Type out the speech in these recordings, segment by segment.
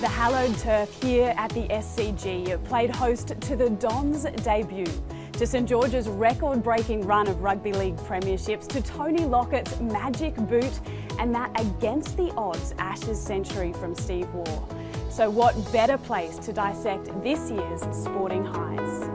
The hallowed turf here at the SCG played host to the Dons' debut, to St George's record-breaking run of rugby league premierships, to Tony Lockett's magic boot and that against the odds Ashes century from Steve Waugh. So what better place to dissect this year's sporting highs?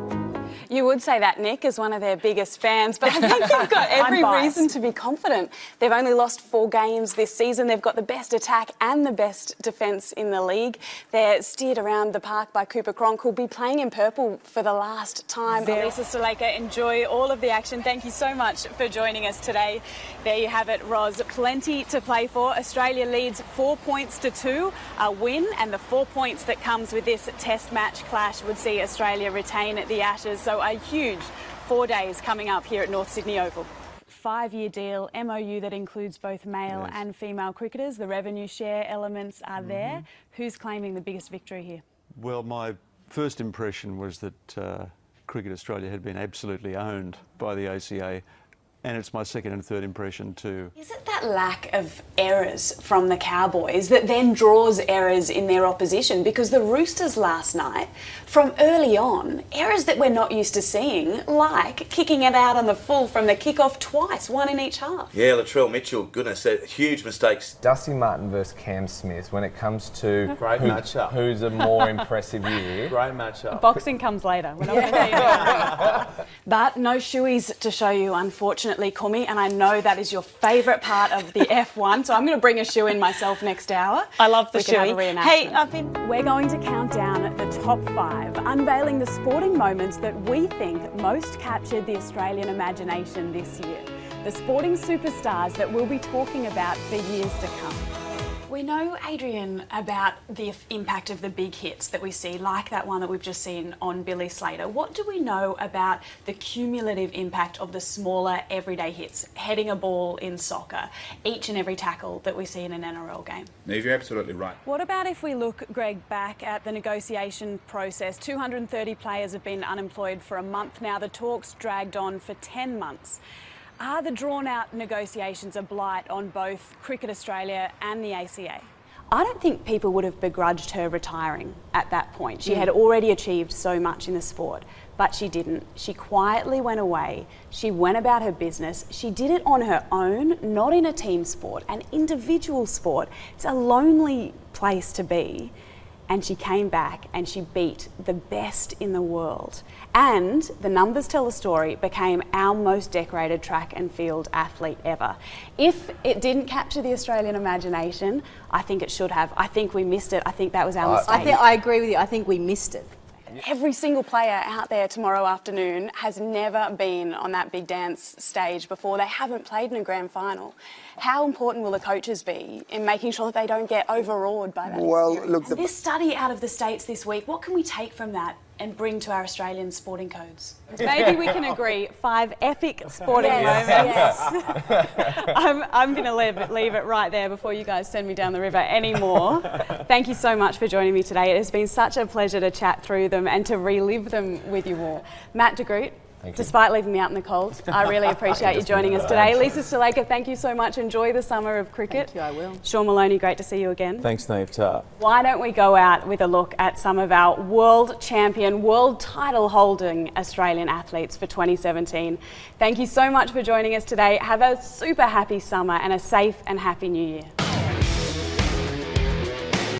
You would say that, Nick, as one of their biggest fans, but I think they've got every reason to be confident. They've only lost 4 games this season. They've got the best attack and the best defence in the league. They're steered around the park by Cooper Cronk, who'll be playing in purple for the last time. Lisa Stalaker, enjoy all of the action. Thank you so much for joining us today. There you have it, Roz. Plenty to play for. Australia leads 4 points to 2, a win, and the 4 points that comes with this test match clash would see Australia retain the Ashes. So a huge 4 days coming up here at North Sydney Oval. 5-year deal, MOU that includes both male and female cricketers. The revenue share elements are there. Who's claiming the biggest victory here? Well, my first impression was that Cricket Australia had been absolutely owned by the ACA. And it's my second and third impression too. Is it that lack of errors from the Cowboys that then draws errors in their opposition? Because the Roosters last night, from early on, errors that we're not used to seeing, like kicking it out on the full from the kick-off twice, 1 in each half. Yeah, Latrell Mitchell, goodness, huge mistakes. Dusty Martin versus Cam Smith, when it comes to great matchup. Who's a more impressive year. Great matchup. Boxing comes later. We're not going to see it. But no shoeies to show you, unfortunately, Kumi, and I know that is your favourite part of the F1, so I'm going to bring a shoe in myself next hour. I love the We can have a shoey. reenactment. We're going to count down the top 5, unveiling the sporting moments that we think most captured the Australian imagination this year. The sporting superstars that we'll be talking about for years to come. We know, Adrian, about the impact of the big hits that we see, like that one that we've just seen on Billy Slater. What do we know about the cumulative impact of the smaller everyday hits, heading a ball in soccer, each and every tackle that we see in an NRL game? Niav, you're absolutely right. What about if we look, Greg, back at the negotiation process? 230 players have been unemployed for a month now. The talks dragged on for 10 months. Are the drawn-out negotiations a blight on both Cricket Australia and the ACA? I don't think people would have begrudged her retiring at that point. She had already achieved so much in the sport, but she didn't. She quietly went away. She went about her business. She did it on her own, not in a team sport, an individual sport. It's a lonely place to be. And she came back and she beat the best in the world. And the numbers tell the story, became our most decorated track and field athlete ever. If it didn't capture the Australian imagination, I think it should have. I think we missed it. I think that was our mistake. I agree with you. I think we missed it. Every single player out there tomorrow afternoon has never been on that big dance stage before. They haven't played in a grand final. How important will the coaches be in making sure that they don't get overawed by that experience? Look, this study out of the States this week, what can we take from that and bring to our Australian sporting codes? Maybe we can agree 5 epic sporting moments. I'm going to leave it right there before you guys send me down the river anymore. Thank you so much for joining me today. It has been such a pleasure to chat through them and to relive them with you all. Matt de Groot, despite leaving me out in the cold, I really appreciate you joining us today. Lisa Stalaker, thank you so much. Enjoy the summer of cricket. Thank you, I will. Sean Maloney, great to see you again. Thanks, Niav. Why don't we go out with a look at some of our world champion, world title holding Australian athletes for 2017. Thank you so much for joining us today. Have a super happy summer and a safe and happy new year.